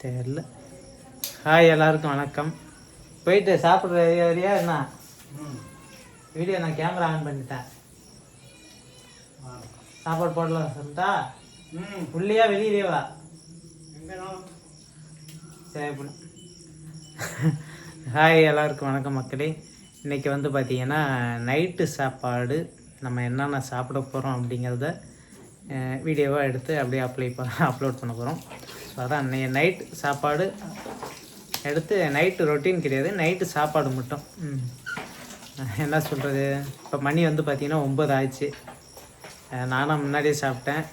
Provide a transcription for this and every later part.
தெரியல. ஹாய் எல்லாருக்கும் வணக்கம். போயிட்டு சாப்பிட்ற வரையா என்ன வீடியோ நான் கேமரா ஆன் பண்ணிட்டேன். சாப்பாடு போடலாம் சொல்லிட்டா உள்ளியா வெளியிலேவா சரி. ஹாய் எல்லாருக்கும் வணக்கம் மக்களே. இன்றைக்கி வந்து பார்த்திங்கன்னா நைட்டு சாப்பாடு நம்ம என்னென்ன சாப்பிட போகிறோம் அப்படிங்கிறத வீடியோவாக எடுத்து அப்படியே அப்லோட் பண்ண போகிறோம். ஸோ அதான் நைட்டு சாப்பாடு எடுத்து நைட்டு ரொட்டீன் கிடையாது, நைட்டு சாப்பாடு மட்டும். என்ன சொல்கிறது, இப்போ மணி வந்து பார்த்திங்கன்னா 9 ஆயிடுச்சு. நானும் முன்னாடியே சாப்பிட்டேன்,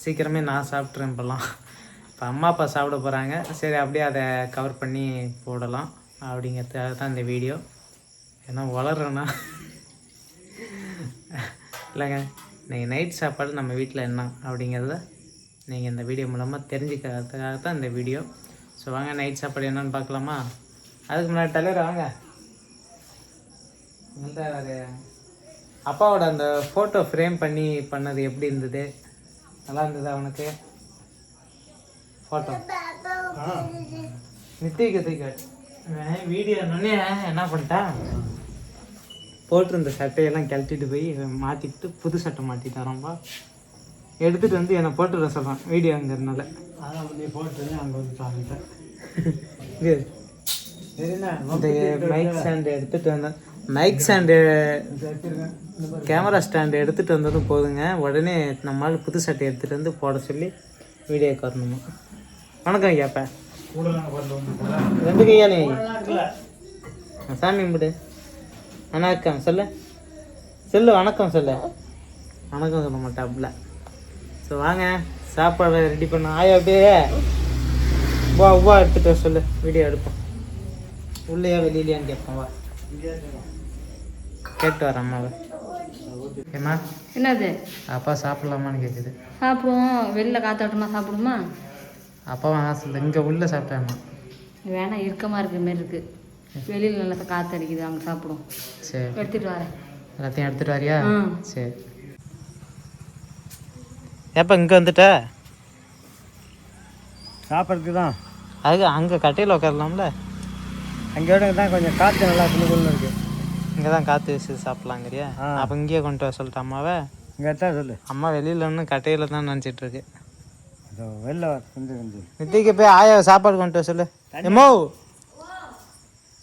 சீக்கிரமே நான் சாப்பிட்றேன். இப்போல்லாம் இப்போ அம்மா அப்பா சாப்பிட போகிறாங்க, சரி அப்படியே அதை கவர் பண்ணி போடலாம் அப்படிங்கிறதுக்காக தான் இந்த வீடியோ. ஏன்னா வளர்றேன்னா இல்லைங்க, இன்றைக்கி நைட் சாப்பாடு நம்ம வீட்டில் என்ன அப்படிங்கிறத நீங்கள் இந்த வீடியோ மூலமாக தெரிஞ்சுக்கிறதுக்காக தான் இந்த வீடியோ. ஸோ வாங்க நைட் சாப்பாடு என்னன்னு பார்க்கலாமா. அதுக்கு முன்னாடி தலைவர் வாங்க. அது அப்பாவோட அந்த ஃபோட்டோ ஃப்ரேம் பண்ணி பண்ணது எப்படி இருந்தது? நல்லா இருந்தது அவனுக்கு ஃபோட்டோ? நித்திக்கு வீடியோ என்னன்னே என்ன பண்ணிட்டான், போட்டிருந்த சட்டையெல்லாம் கழட்டிட்டு போய் மாற்றிக்கிட்டு புது சட்டை மாற்றிட்டாராம்பா. எடுத்துகிட்டு வந்து என்னை போட்டுற சொல்கிறான் வீடியோங்கிறதுனால. அதான் நீ போட்டு அங்கே வந்து சாப்பிட்டேன். இந்த மைக் ஸ்டாண்டு எடுத்துகிட்டு வந்தேன். மைக் ஸ்டாண்டு கேமரா ஸ்டாண்டு எடுத்துகிட்டு வந்ததும் போதுங்க, உடனே நம்மளால் புது சட்டை எடுத்துகிட்டு வந்து போட சொல்லி வீடியோக்கு வரணுமா. வணக்கம் கேப்பேன். 2 கையாலே சாமி கும்பிடு. வணக்கம் சொல்லு வணக்கம் சொல்லு. வணக்கம் சொல்ல மாட்டாப்புல. ஸோ வாங்க சாப்பாடு ரெடி பண்ண. ஆயா அப்படியே உவா எடுத்துகிட்டு வர சொல்லு, வீடியோ எடுப்போம். உள்ளேயா வெளியிலையான்னு கேட்போம். வா கேட்டு வர அம்மாவை. ஏம்மா என்னது அப்பா சாப்பிட்லாமான்னு கேட்குது. சாப்பிடுவோம், வெளில காத்தாட்டமா சாப்பிடுமா? அப்பாவும் ஆசை இங்கே உள்ளே சாப்பிட்டேம்மா. வேணா இறுக்கமாக இருக்கிற மாதிரி இருக்குது, வெளியில் நல்லா காற்று அடிக்குது, அங்கே சாப்பிடுவோம். சரி எடுத்துகிட்டு வரேன். எல்லாத்தையும் எடுத்துகிட்டு வரியா? சரி. எப்போ இங்கே வந்துட்ட? சாப்பிட்றதுக்கு தான். அதுக்கு அங்கே கட்டையில் உட்காரலாம்ல. அங்கே தான் கொஞ்சம் காற்று நல்லா குழுக்குன்னு இருக்குது. இங்கே தான் காற்று வீசி சாப்பிட்லாங்கிறியா? அப்போ இங்கேயே கொண்டு வர சொல்லிட்டு அம்மாவை. இங்கே தான் சொல்லு. அம்மா வெளியில் ஒன்று கட்டையில் தான் நினச்சிட்ருக்கு. வெளில கொஞ்சம் நித்திக்கு போய் ஆயா சாப்பாடு கொண்டு வர சொல்லு. எம்மோ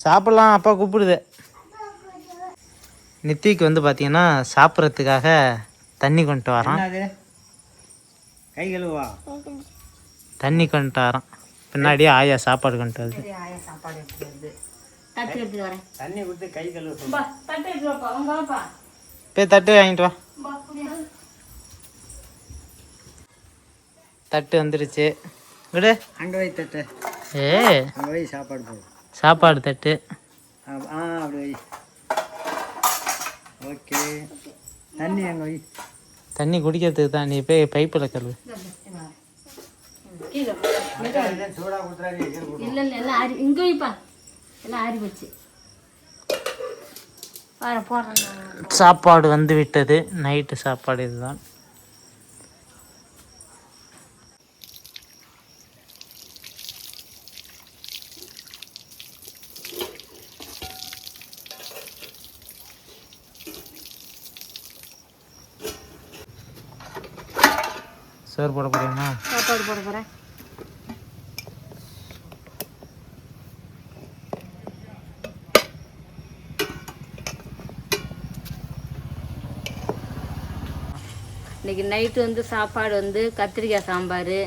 சாப்பிட்லாம், அப்பா கூப்பிடுது. நித்திக்கு வந்து பார்த்தீங்கன்னா சாப்பிட்றதுக்காக தண்ணி கொண்டு வரான். கை கழுவா தண்ணி கொண்டு வரான். பின்னாடியே ஆயா சாப்பாடு கொண்டு வருது. ஆயா சாப்பாடு எடுத்துட்டு வருது. தட்டு எடுத்துட்டு வரேன். தண்ணி கொடுத்து கை கழுவ. தட்டு எடுத்துட்டு வாப்பா. போய் தட்டு வாங்கிட்டு வா. தட்டு வந்துடுச்சு. விடு. அங்கே வை தட்டு. அங்கே வை சாப்பாடு போடு. சாப்பாடு தட்டு. அப்படி வை. ஓகே. தண்ணி அங்கே வை. தண்ணி குடிக்கிறதுக்கு தான். நீ போய் பைப்பில் கழுவு. சூடாக கொடுத்துறாரு. இல்லை எல்லாம் ஆறி இங்கே வைப்பா, எல்லாம் ஆறி வச்சு போடுறேன். சாப்பாடு வந்து விட்டது. நைட்டு சாப்பாடு இதுதான். சோறு போட போறீங்களா? சாப்பாடு போட போகிறேன். இன்றைக்கி நைட்டு வந்து சாப்பாடு வந்து கத்திரிக்காய் சாம்பார்,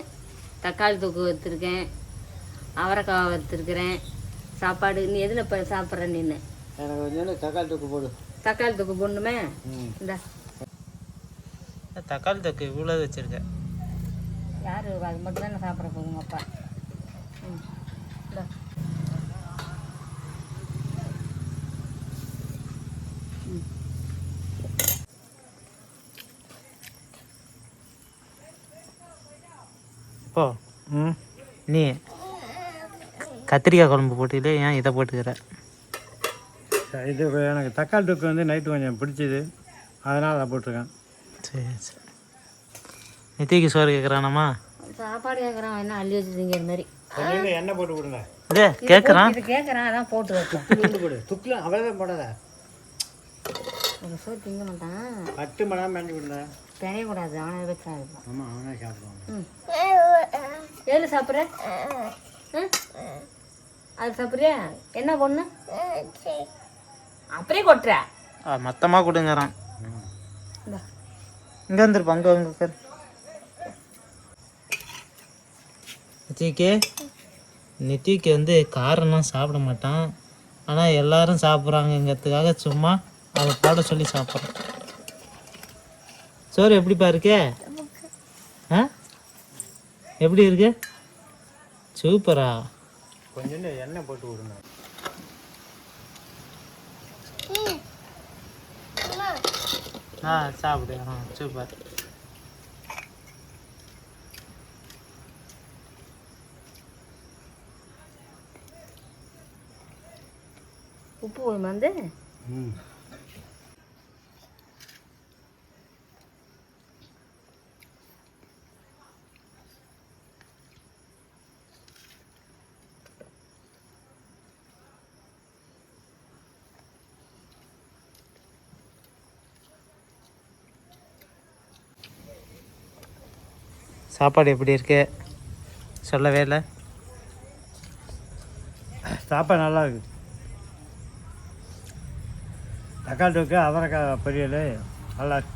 தக்காளி தொக்கு வச்சுருக்கேன், அவரைக்காய் வச்சுருக்கிறேன். சாப்பாடு நீ எதில் இப்போ சாப்பிட்ற? நின்று எனக்கு கொஞ்சம் தக்காளி தொக்கு போடு. தக்காளி தொக்கு போடணுமே. இந்த தக்காளி தொக்கு இவ்வளோ வச்சுருக்கேன். யார் அது மட்டும் தான் நான் சாப்பிட்ற போதுங்க அப்பா. இந்த இப்போ நீ கத்திரிக்காய் குழம்பு போட்டுக்கிட்டு ஏன் இதை போட்டுக்கிற? இது எனக்கு தக்காளி தொக்கு வந்து நைட்டு கொஞ்சம் பிடிச்சிது, அதனால் அதை போட்டிருக்கேன். சரி சரி. நித்திக்கு சோறு கேட்குறானம்மா? சாப்பாடு கேட்குறான் என்ன அள்ளி வச்சுருங்க இது மாதிரி. கொஞ்சம் எண்ணெய் போட்டு கொடுங்க. இதே கேட்குறான். இது கேட்குறான் அதான் போட்டு வைப்பேன். துண்டு போடு. துக்கில் அவ்வளோதான் போடாத. ஒரு சோறு திங்க மாட்டான். 10 மணி நேரம் மேலே விடுங்க. பெனையக்கூடாது, அவனை வச்சு சாப்பிடுவான். ஆமாம், அவனே சாப்பிடுவாங்க. ஏழு சாப்பிட்ற? அது சாப்பிட்றியா? என்ன பொண்ணு அப்படியே கொட்டுற? மொத்தமாக கொடுங்கிறான். இங்கே வந்துருப்பா, அங்கே அங்கே நித்திக்கு வந்து காரம்லாம் சாப்பிட மாட்டான். ஆனால் எல்லாரும் சாப்பிட்றாங்கங்கிறதுக்காக சும்மா அவளை போட சொல்லி சாப்பிட்றான். சோறு எப்படிப்பா இருக்கு? ஆ எப்படி இருக்கு? சூப்பரா. கொஞ்சம் எண்ணெய் போட்டு விடுங்க. சாப்பிடு. சூப்பர். உப்பு போடுமா வந்து? சாப்பாடு எப்படி இருக்கு? சொல்லவே இல்லை. சாப்பாடு நல்லா இருக்கு. தக்காளி தொக்கு, அவரைக்காய் பொரியல் நல்லா இருக்கு.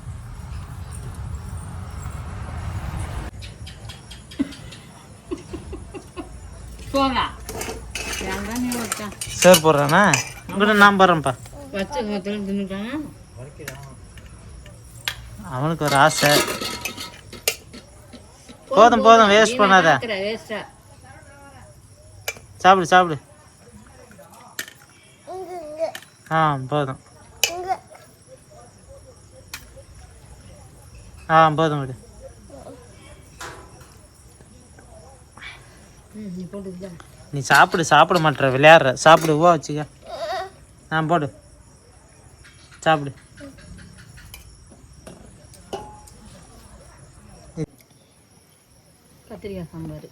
சோறு போடுறானா? கூட நான் போடுறேன்ப்பா. அவனுக்கு ஒரு ஆசை. போதும் போதும், வேஸ்ட் பண்ணாத. சாப்பிடு சாப்பிடு. போதும். போதும் விடு. நீ சாப்பிடு, சாப்பிட மாட்டேற, விளையாடுற. சாப்பிடு. வச்சுக்க. போடு, சாப்பிடு. கத்திரிக்காய் சாம்பார்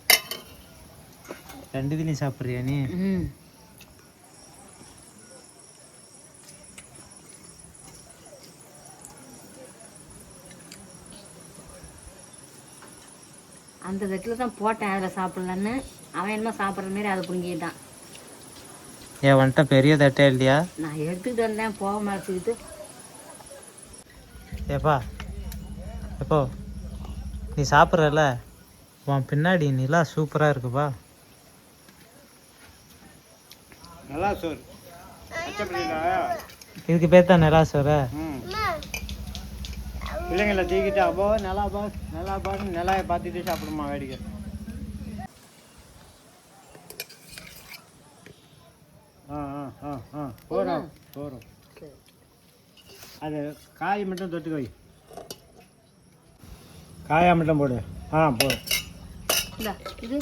2 இதுலையும் சாப்பிட்றியா நீ? அந்த தட்டில் தான் போட்டேன், அதில் சாப்பிட்லான்னு. அவன் என்னமோ சாப்பிட்ற மாரி அதை பிடுங்கிட்டான். ஏன் வந்துட்ட பெரிய தட்டே இல்லையா? நான் எடுத்துக்கிட்டு வந்தேன், போக மாட்டிக்கிட்டு. ஏப்பா எப்போ நீ சாப்பிட்றல, உன் பின்னாடி நிலா சூப்பராக இருக்குப்பா. நல்லா சோறு. இதுக்கு பேர் தான் நிலா சோறு. பிள்ளைங்களை தூக்கிட்டு அப்போ நல்லா பாரு நிலாயை பார்த்துட்டு சாப்பிடுமா வேடிக்கை. போகிறோம். அது காய் மட்டும் தொட்டுக்க வை. காயா மட்டும் போடு. போதும். இது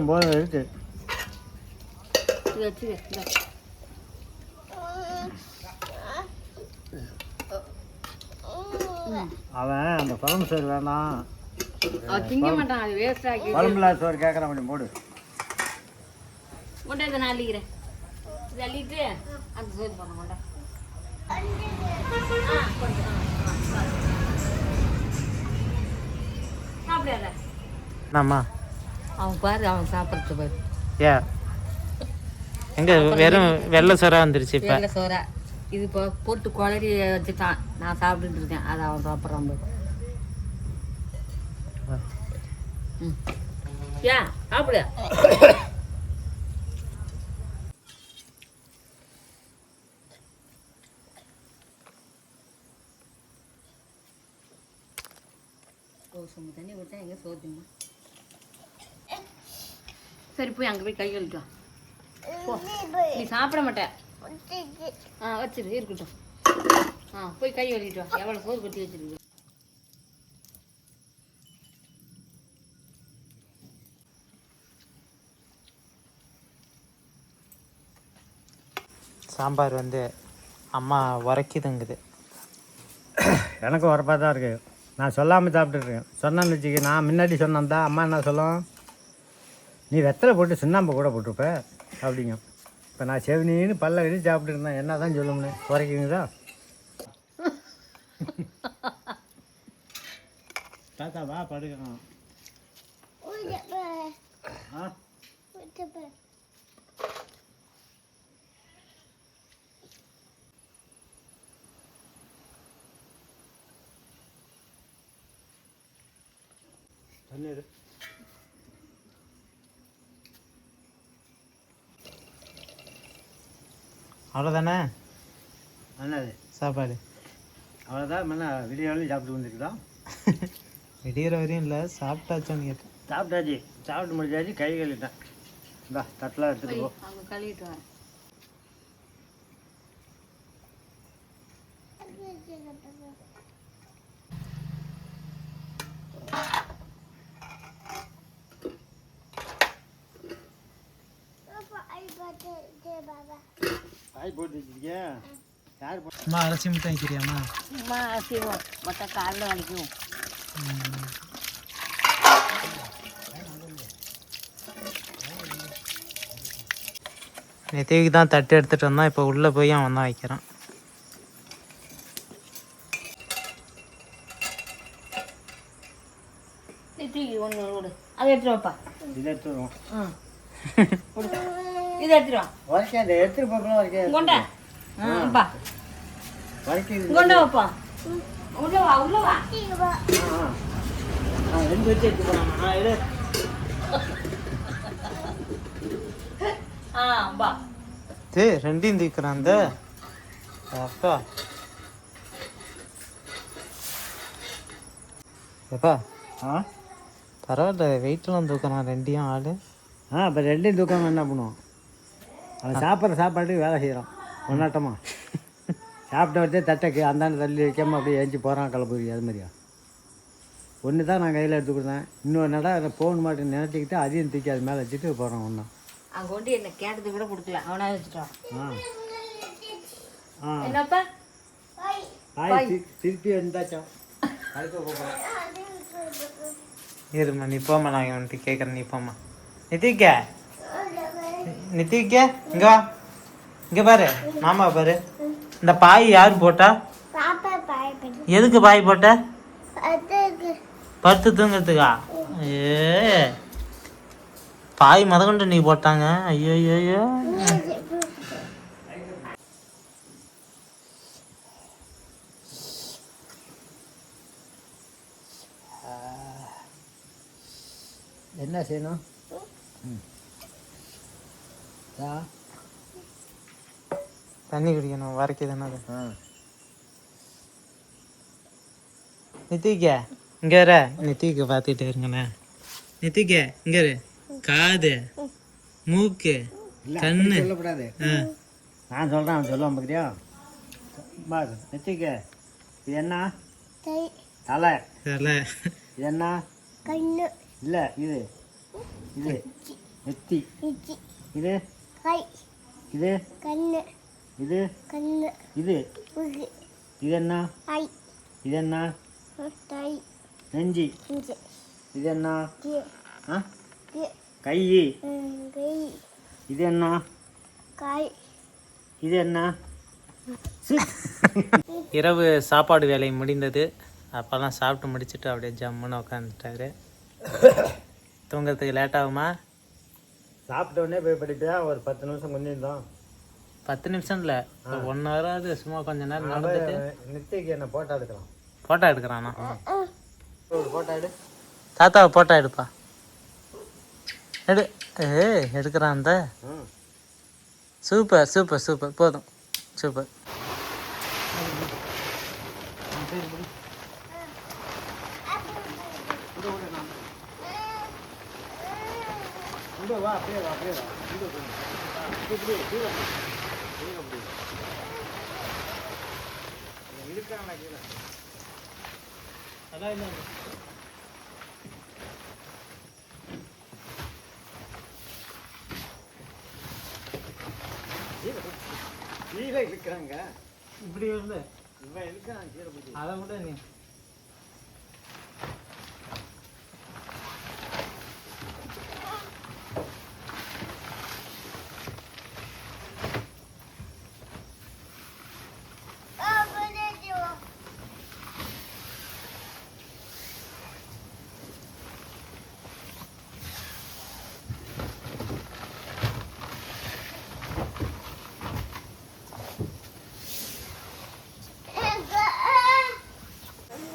போதும் இருக்கு. அவன் அந்த குழம்பு சோறு வேணாம், திங்க மாட்டான், அது வேஸ்ட் ஆக்கி. குழம்புல சோறு கேட்குறான். அப்படி போடு. கொண்டா இதை நான் அள்ளிக்கிறேன். இதை அள்ளிட்டு அந்த சோறு பண்ண கொண்டா. சாப்பிடாத. ஆமா, அவன் பாரு, அவன் சாப்பிட்றது பாரு. எங்க வெறும் வெள்ளை சோறா வந்துருச்சு. இப்போ வெள்ளை சோறா இது இப்போ போட்டு குளறி வச்சுட்டான். நான் சாப்பிட்டுட்டு இருக்கேன், அதை அவன் சாப்பிட்றான் பாரு. சாப்பிடு. சொம்பு தண்ணி கொடுத்தா எங்கே சோத்துமா. சரி போய் அங்கே போய் கை கழுவிட்டு வா. நீ சாப்பிட மாட்டேன். வச்சிரு, இருக்கட்டும். போய் கை கழுவிட்டு வா. எவ்வளோ சோறு கட்டி வச்சிருக்கு. சாம்பார் வந்து அம்மா உரைக்குதுங்குது. எனக்கும் உரப்பாக தான் இருக்குது. நான் சொல்லாமல் சாப்பிட்டுருக்கேன். சொன்னேன்னு வச்சுக்க, நான் முன்னாடி சொன்னேன் தான் அம்மா என்ன சொல்லும், நீ வெத்தலை போட்டு சுண்ணாம்பு கூட போட்டிருப்ப அப்படிங்க. இப்போ நான் செவனின்னு பல்ல கட்டி சாப்பிட்டு இருந்தேன். என்ன தான் சொல்லும்னு குறைக்குங்களா? தாத்தா வா படுக்கலாம். ஆ தண்ணீர் அவ்வளோதானே என்னது சாப்பாடு? அவ்வளோதான். முன்ன விடியாலும் சாப்பிட்டு வந்துருக்குதா? விடிகிற வரையும் இல்லை, சாப்பிட்டாச்சான்னு கேட்டேன். சாப்பிட்டாச்சு, சாப்பிட்டு முடிச்சாச்சு, கை கழுவிட்டேன். இந்தா தட்டெலாம் எடுத்துகிட்டு போ. அவங்க கழுவிட்டு வரேன். காய் போட்டு வச்சுருக்கியா? யார் போட்டு? அம்மா அரைச்சி மட்டும் வைக்கிறியாம்மா? சும்மா செய்வோம், மற்ற காலில் வலிக்கும். நெத்திக்கு தான் தட்டு எடுத்துகிட்டு வந்தான், இப்போ உள்ளே போய் அவன் தான் வைக்கிறான். நெத்திக்கு ஒன்று விடு, அதை எடுத்துட்டு வாப்பா. இதை எடுத்துருவோம். இதை எடுத்துட்டு வா. வரைக்கும் அதை எடுத்துகிட்டு போக்கலாம். வரைக்கும் கொண்டா அப்பா, வரைக்கும் கொண்டா வாப்பா. உள்ள வா, உள்ள வா. ரெண்டு வச்சு எடுத்து போகலாமா? எடு. வா. ரெண்டையும் தூக்குறான் அந்த அப்பா. எப்பா பரவாயில்ல, வெயிட்லாம் தூக்குறான் ரெண்டையும் ஆள். இப்போ ரெண்டையும் தூக்காம என்ன பண்ணுவோம்? அவன் சாப்பிட்ற சாப்பாட்டுக்கு வேலை செய்கிறான் ஒன்னாட்டமா. சாப்பிட்ட வச்சே தட்டைக்கு அந்தாண்ட தள்ளி வைக்காமல் அப்படியே ஏஞ்சி போகிறான் கிளம்புறி. அது மாதிரியா ஒன்று தான் நான் கையில் எடுத்து கொடுத்தேன். இன்னொரு நட அதை போன் மாட்டேன்னு நினச்சிக்கிட்டு அதையும் தூக்கி அது மேலே வச்சுட்டு போகிறான் ஒன்றா. அங்கே கொண்டு என்ன கேட்டது கூட கொடுக்கல, அவனா வச்சுட்டான். ஆ என்னப்பா? திருப்பி இருந்தாச்சா இருமா, நீ போம்மா, நான் இவன்ட்டு கேட்குறேன். நீ போம்மா. நித்திக்க நித்திக்க இங்கே வா, இங்கே பாரு, மாமா பாரு. இந்த பாய் யார் போட்டா? எதுக்கு பாய் போட்ட? படுத்து தூங்குறதுக்கா? பாய் மதகொண்டு நீ போட்டாங்க. ஐயோ ஐயோ. என்ன செய்யணும்? தண்ணி குடிக்கணும், வரைக்குது என்னது. நித்திக்க இங்கே வர, நித்திக்க பார்த்துக்கிட்டே இருங்கண்ணே. நித்திக்க இங்கே இரு. காது, மூக்கு, கண்ணு சொல்லக்கூடாது. நான் சொல்கிறேன், அவன் சொல்லுவான் பார்க்குறியா? பாரு நெத்திக்க, இது என்ன? தலை. தலை. இது என்ன? கண்ணு. இல்லை, இது இது நெத்தி. இது இது கண்ணு. இது கண்ணு. இது இது என்ன? இது என்ன? நெஞ்சி. இது என்ன? கை. இது என்ன? இது என்ன? இரவு சாப்பாடு வேலை முடிந்தது. அப்போல்லாம் சாப்பிட்டு முடிச்சுட்டு அப்படியே ஜம்முன்னு உட்காந்துட்டாரு. தூங்குறதுக்கு லேட் ஆகுமா? சாப்பிட்ட உடனே போய் படிப்பியா? ஒரு 10 நிமிஷம் கொஞ்சம் இருந்தோம். 10 நிமிஷம் இல்லை, 1 hour ஆகுது. சும்மா கொஞ்ச நேரம் நடந்துட்டு நித்திக்கு என்ன ஃபோட்டோ எடுக்கலாம். ஃபோட்டோ எடுக்கிறானா? ஒரு ஃபோட்டோ எடு. தாத்தாவை ஃபோட்டோ எடுப்பா. எடு. எடுக்கிறான் அந்த. சூப்பர் சூப்பர் சூப்பர், போதும், சூப்பர். வா அப்படியே வா, அப்படியே வா. இருக்காங்களா கீழே? அதான் இல்லை. கீழே இருக்கிறாங்க. இப்படி வருது. இவன் இருக்கான் கீழே போய். அதை விட நீ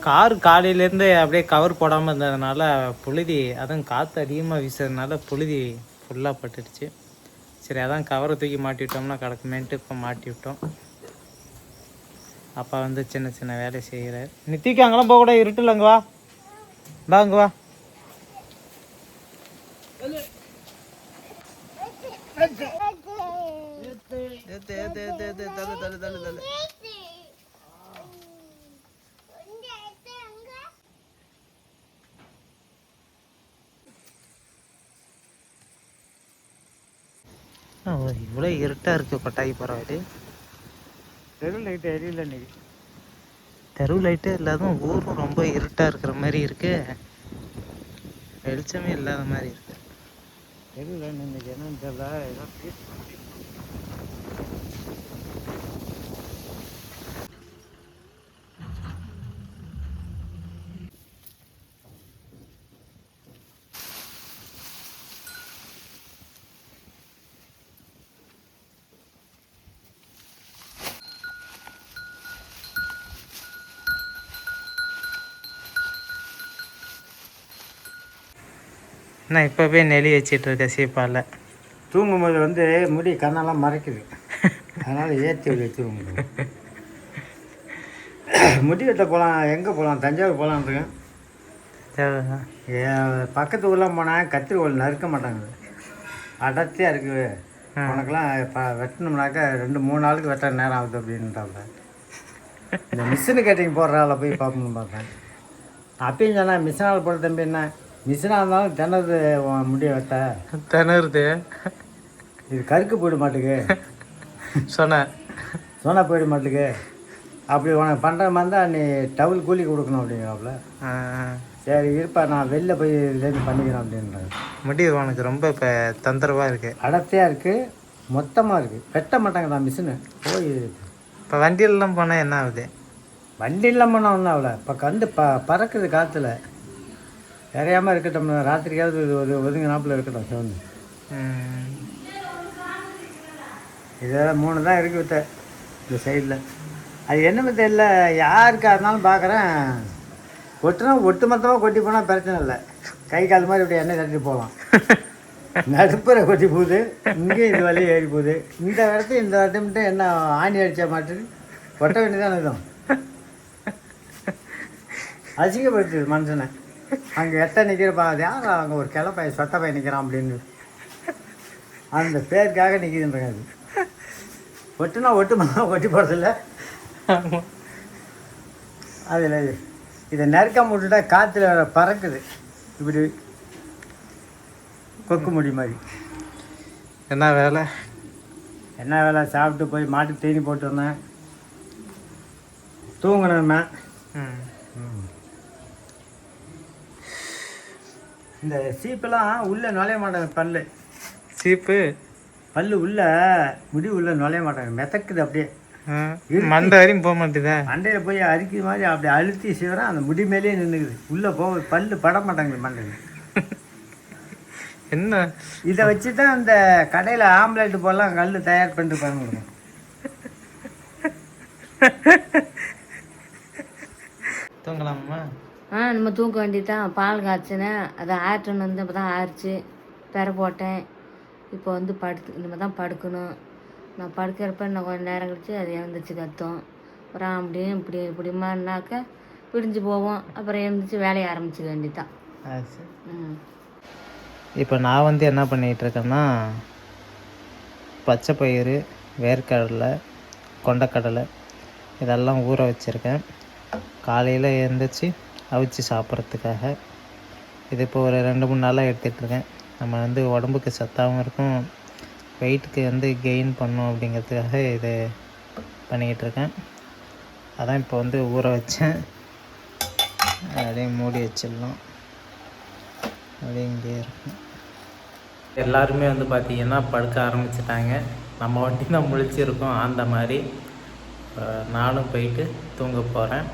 கார் காலையிலேருந்து அப்படியே கவர் போடாமல் இருந்ததுனால புழுதி, அதுவும் காற்று அதிகமாக வீசுறதுனால புழுதி ஃபுல்லாக பட்டுடுச்சு. சரி அதான் கவரை தூக்கி மாட்டி விட்டோம்னா கிடக்குமேன்ட்டு இப்போ மாட்டி விட்டோம். அப்பா வந்து சின்ன சின்ன வேலை செய்கிறார். நீ தூக்கி அங்கெல்லாம் போக கூட இருட்டில் அங்கே வா, அங்கே வா. இவ்வளோ இருட்டாக இருக்குது கொட்டாயி பரவாயில்ல. தெரு லைட்டு எரியல இன்னைக்கு. தெரு லைட்டே இல்லாத ஊரும் ரொம்ப இருட்டாக இருக்கிற மாதிரி இருக்கு, வெளிச்சமே இல்லாத மாதிரி இருக்கு. தெரியல இன்னைக்கு என்னன்னு தெரியல. ஏதோ நான் இப்போ போய் நெளி வச்சிட்டு இருக்கேன் சீப்பால். தூங்கும்போது வந்து முடி கண்ணெல்லாம் மறைக்குது, அதனால் ஏற்றி வச்சுருவோம். முடி வெட்ட போகலாம், எங்கே போகலாம்? தஞ்சாவூர் போகலான்ருக்கேன். பக்கத்து ஊர்லாம் போனால் கத்திரிக்கோள் நறுக்க மாட்டாங்க, அடர்த்தியாக இருக்குது. உனக்கெல்லாம் வெட்டணும்னாக்கா 2-3 நாளுக்கு வெட்ட நேரம் ஆகுது அப்படின்ட்டாங்க. இந்த மிஷினு கட்டிங் போடுறால போய் பார்க்கணும்னு பார்த்தேன். அப்பயும் சொன்னேன் மிஷினால் போட தம்பி, என்ன மிஷினாக இருந்தாலும் திணறுது முடிய வெட்ட, திணறுது. இது கருக்கு போயிட மாட்டுக்கு சொன்ன போயிட மாட்டுக்கு. அப்படி உனக்கு பண்ணுற மாதிரி தான் நீ டவுல் கூலி கொடுக்கணும் அப்படிங்கிறாப்புல. சரி இருப்பா, நான் வெளில போய் இதுலேருந்து பண்ணிக்கிறேன் அப்படின்றாங்க. முடி உனக்கு ரொம்ப இப்போ தொந்தரவாக இருக்குது, அடர்த்தியாக இருக்குது, மொத்தமாக இருக்குது, வெட்ட மாட்டாங்க தான் மிஷினு. போய் இப்போ வண்டியிலலாம் போனால் என்ன ஆகுது? வண்டியெல்லாம் போனால் ஒன்றும் ஆகல. இப்போ கண்டு பறக்குது காற்றுல, நிறையாமல் இருக்கட்டும். ராத்திரிக்காவது ஒதுங்க நாப்பில் இருக்கட்டும் சிவந்து. இதெல்லாம் 3 தான் இருக்குது விட்ட இந்த சைடில். அது என்னமே தெரியல, யாருக்கா இருந்தாலும் பார்க்குறேன் கொட்டினா ஒட்டு மொத்தமாக கொட்டி போனால் பிரச்சனை இல்லை, கை கால் மாதிரி இப்படி எண்ணெய் தட்டி போகலாம். நடுப்புற கொட்டி போகுது, இங்கேயும் இது வழியே ஏறி போகுது. இந்த இடத்துல இந்த இடத்துல என்ன ஆணி அடித்தா மாட்டுது, கொட்ட வேண்டியதானே இதுவும். அசிங்கப்படுத்துது மனுஷனை. அங்கே எட்ட நிற்கிறப்பா, அது யார் அங்கே ஒரு கிளப்பை சொட்ட பையன் நிற்கிறான் அப்படின்னு அந்த பேருக்காக நிற்கிதுன்றாங்க. அது ஒட்டுனா ஒட்டி போகிறதில்ல. அதில் இதை நெருக்க விட்டுட்டா காற்றுல பறக்குது இப்படி கொக்கு முடி மாதிரி. என்ன வேலை? சாப்பிட்டு போய் மாட்டுக்கு தீனி போட்டு வந்தேன், தூங்கணுமே. இந்த சீப்பெல்லாம் உள்ளே நுழைய மாட்டாங்க, பல்லு உள்ள முடி உள்ள நுழைய மாட்டாங்க, மிதக்குது அப்படியே. மண்டை வரையும் போக மாட்டேதா? மண்டையில் போய் அரிக்கிற மாதிரி அப்படி அழுத்தி சீவரம் அந்த முடி மேலேயே நின்றுக்குது, உள்ளே போக பல்லு பட மாட்டாங்க மண்டையில். என்ன இதை வச்சு தான் அந்த கடையில் ஆம்லேட்டு போடலாம் கல் தயார் பண்ணிட்டு பாருங்க. தூங்கலாமா? நம்ம தூங்க வேண்டியதான். பால் காய்ச்சினேன், அதை ஆற்றுன்னு வந்து இப்போ தான் ஆயிடுச்சு, பெற போட்டேன். இப்போ வந்து இனிமேல் தான் படுக்கணும். நான் படுக்கிறப்ப இன்னும் கொஞ்சம் நேரம் கழிச்சு அது எழுந்திரிச்சு கத்தும். அப்புறம் அப்படியும் இப்படிமானாக்க பிடிஞ்சு போவோம். அப்புறம் எழுந்திரிச்சு வேலையை ஆரம்பிச்சிக்க வேண்டியதான். இப்போ நான் வந்து என்ன பண்ணிகிட்ருக்கேன்னா, பச்சை பயிறு, வேர்க்கடலை, கொண்டக்கடலை இதெல்லாம் ஊற வச்சுருக்கேன். காலையில் எழுந்திரிச்சி அவிச்சு சாப்பிட்றதுக்காக. இது இப்போ ஒரு 2-3 நாளாக எடுத்துகிட்ருக்கேன். நம்ம வந்து உடம்புக்கு சத்தாகவும் இருக்கும், வெயிட்டுக்கு வந்து கெயின் பண்ணும் அப்படிங்கிறதுக்காக இது பண்ணிக்கிட்டுருக்கேன். அதான் இப்போ வந்து ஊற வச்சேன். அப்படியே மூடி வச்சிடலாம், அப்படியே இங்கே இருக்கும். எல்லாருமே வந்து பார்த்திங்கன்னா படுக்க ஆரம்பிச்சிட்டாங்க. நம்ம வண்டி தான் முழிச்சிருக்கோம் அந்த மாதிரி. நானும் போயிட்டு தூங்க போகிறேன்.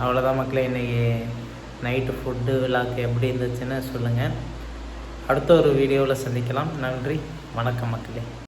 அவ்வளோதான் மக்களே, இன்றைக்கி நைட்டு ஃபுட்டு விழாக்கு எப்படி இருந்துச்சுன்னு சொல்லுங்கள். அடுத்த ஒரு வீடியோவில் சந்திக்கலாம். நன்றி, வணக்கம் மக்களே.